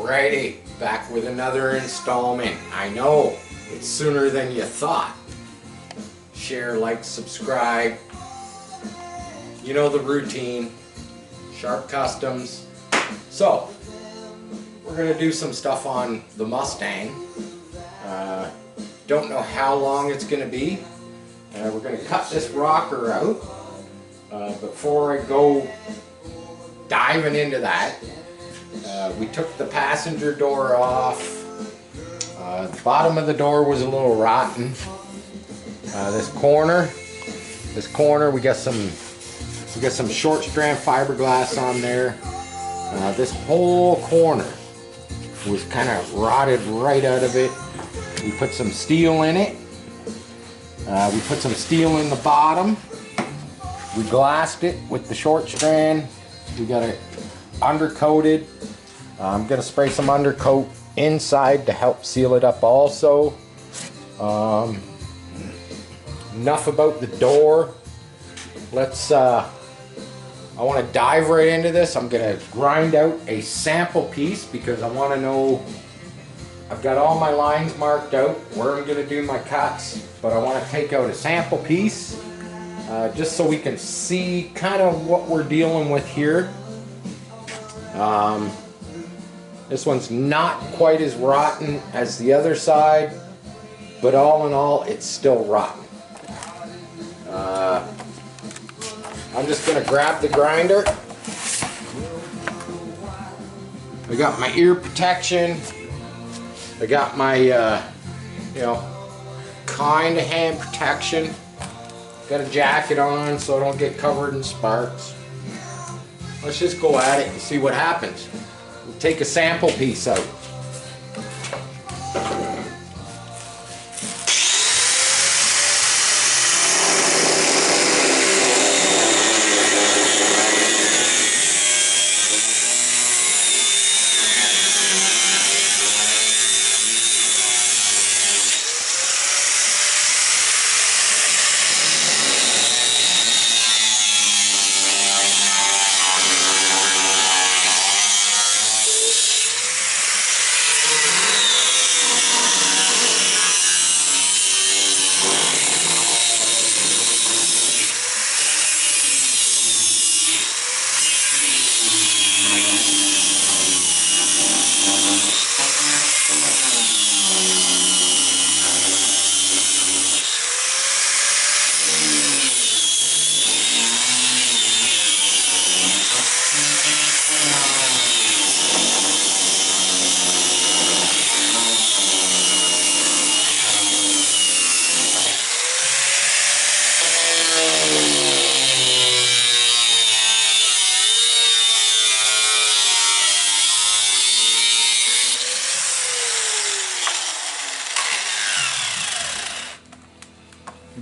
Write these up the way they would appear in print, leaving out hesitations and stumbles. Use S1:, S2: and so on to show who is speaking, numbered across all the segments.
S1: Alrighty, back with another installment. I know, it's sooner than you thought. Share, like, subscribe. You know the routine. Sharp Customs. So, we're going to do some stuff on the Mustang. Don't know how long it's going to be. We're going to cut this rocker out. Before I go diving into that, we took the passenger door off. The bottom of the door was a little rotten. This corner, we got some short strand fiberglass on there. This whole corner was kind of rotted right out of it. We put some steel in it. We put some steel in the bottom. We glassed it with the short strand. We got it undercoated. I'm going to spray some undercoat inside to help seal it up also. Enough about the door. Let's, I want to dive right into this. I'm going to grind out a sample piece because I want to know, I've got all my lines marked out where I'm going to do my cuts, but I want to take out a sample piece just so we can see kind of what we're dealing with here. This one's not quite as rotten as the other side, but all in all, it's still rotten. I'm just going to grab the grinder. I got my ear protection. I got my, you know, kind of hand protection. Got a jacket on so I don't get covered in sparks. Let's just go at it and see what happens. We'll take a sample piece out.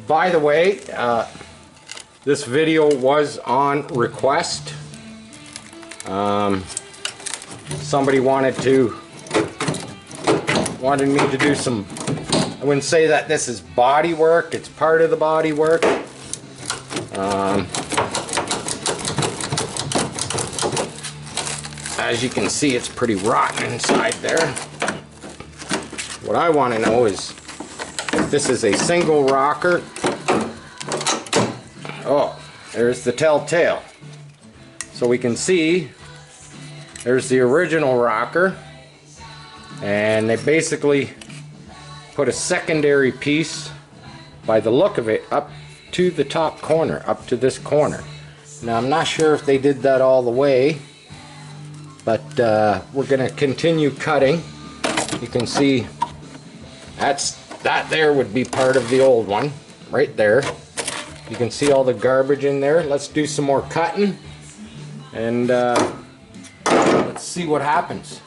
S1: By the way, this video was on request. Somebody wanted me to do some, I wouldn't say that this is body work, it's part of the body work. As you can see, it's pretty rotten inside there. What I want to know is if this is a single rocker. Oh, there's the telltale. So we can see there's the original rocker, and they basically put a secondary piece, by the look of it, up to the top corner, up to this corner. Now I'm not sure if they did that all the way, but we're going to continue cutting. You can see that there would be part of the old one, right there. You can see all the garbage in there. Let's do some more cutting, and let's see what happens.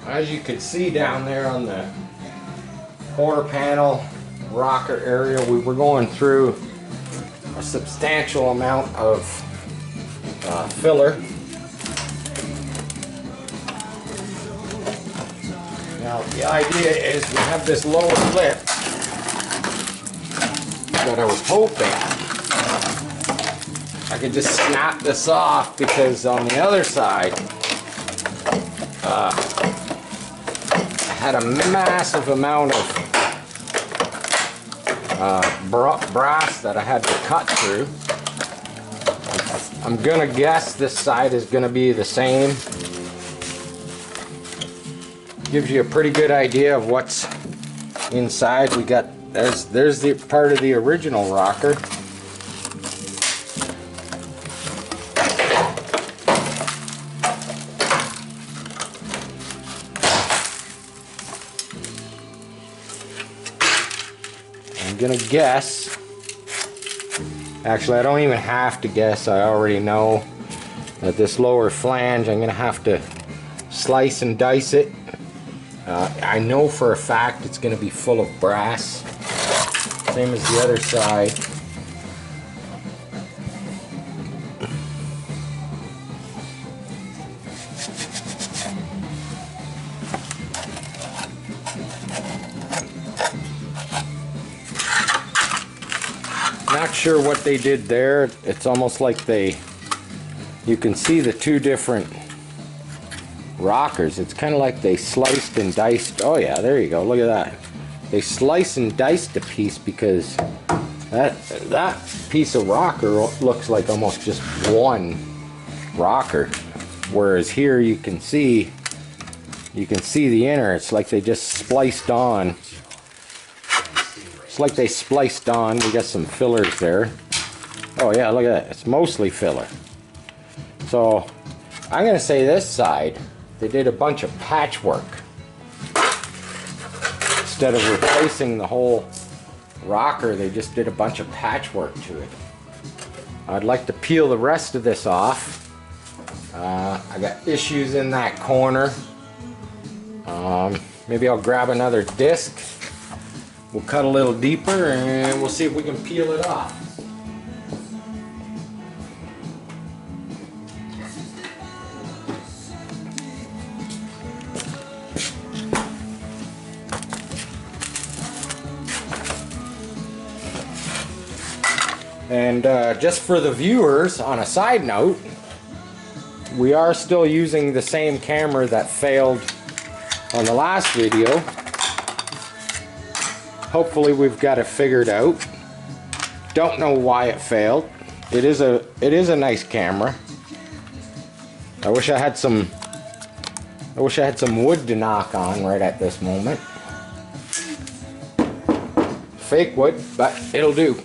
S1: As you can see down there on the quarter panel rocker area, we were going through a substantial amount of filler. Now the idea is we have this lower lip that I was hoping I could just snap this off, because on the other side I had a massive amount of brass that I had to cut through. I'm gonna guess this side is gonna be the same. Gives you a pretty good idea of what's inside. We got, there's the part of the original rocker. I'm gonna guess, actually I don't even have to guess, I already know that this lower flange, I'm gonna have to slice and dice it. I know for a fact it's going to be full of brass, same as the other side. Not sure what they did there. It's almost like you can see the two different rockers. It's kind of like they sliced and diced. Oh yeah, there you go, look at that. They sliced and diced a piece, because that piece of rocker looks like almost just one rocker, whereas here you can see the inner. It's like they just spliced on. It's like they spliced on. We got some fillers there. Oh yeah, look at that. It's mostly filler. So I'm gonna say this side, they did a bunch of patchwork. Instead of replacing the whole rocker, they just did a bunch of patchwork to it. I'd like to peel the rest of this off. I got issues in that corner. Maybe I'll grab another disc. We'll cut a little deeper and we'll see if we can peel it off. And just for the viewers, on a side note, we are still using the same camera that failed on the last video. Hopefully we've got it figured out. Don't know why it failed. It is a nice camera. I wish I had some wood to knock on right at this moment. Fake wood, but it'll do.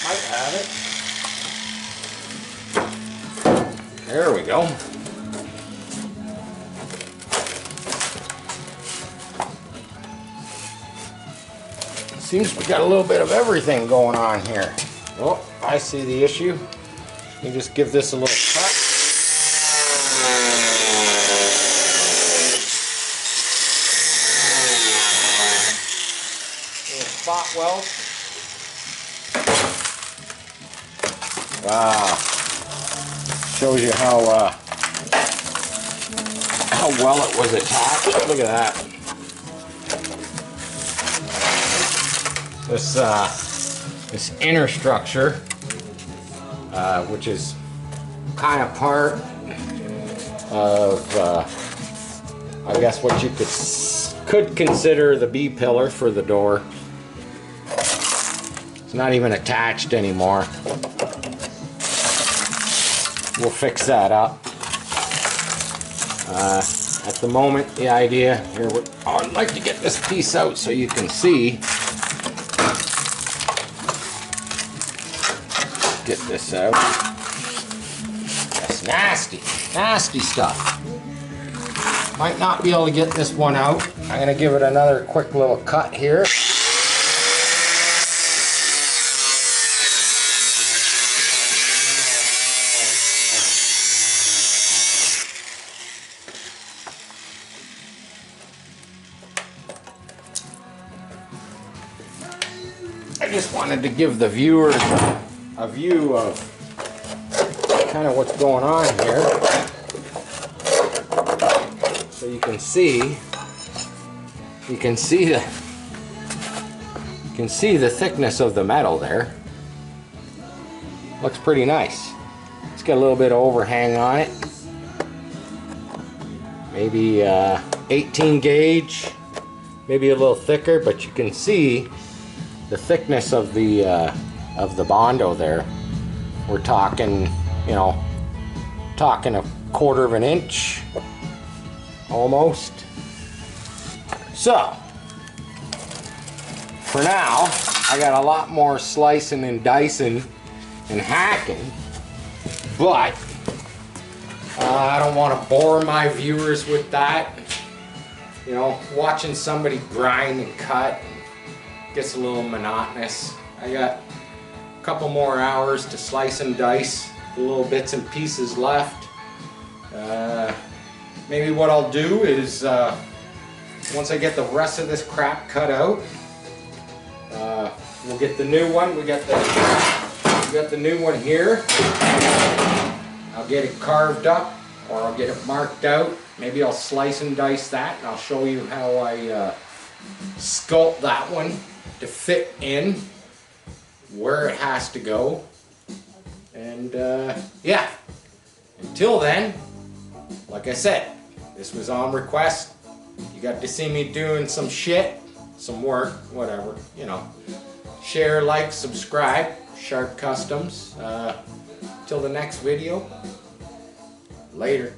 S1: Might have it. There we go. Seems we got a little bit of everything going on here. Oh, I see the issue. You just give this a little cut. Little spot weld. Wow, shows you how well it was attached. Look at that. This inner structure, which is kind of part of, I guess what you could consider the B pillar for the door. It's not even attached anymore. We'll fix that up. At the moment, the idea here, I'd like to get this piece out so you can see. Get this out. Nasty, nasty stuff. Might not be able to get this one out. I'm gonna give it another quick little cut here. I just wanted to give the viewers a view of kind of what's going on here, so you can see the thickness of the metal there. Looks pretty nice. It's got a little bit of overhang on it, maybe 18 gauge, maybe a little thicker, but you can see the thickness of the Bondo there. We're talking, you know, talking a quarter of an inch almost. So for now, I got a lot more slicing and dicing and hacking, but I don't want to bore my viewers with that. You know, watching somebody grind and cut gets a little monotonous. I got a couple more hours to slice and dice, the little bits and pieces left. Maybe what I'll do is once I get the rest of this crap cut out, we'll get the new one. We got the new one here. I'll get it carved up, or I'll get it marked out. Maybe I'll slice and dice that, and I'll show you how I sculpt that one to fit in where it has to go. And yeah, until then, like I said, this was on request. You got to see me doing some shit, some work, whatever, you know. Share, like, subscribe, Sharp Customs. Till the next video, later.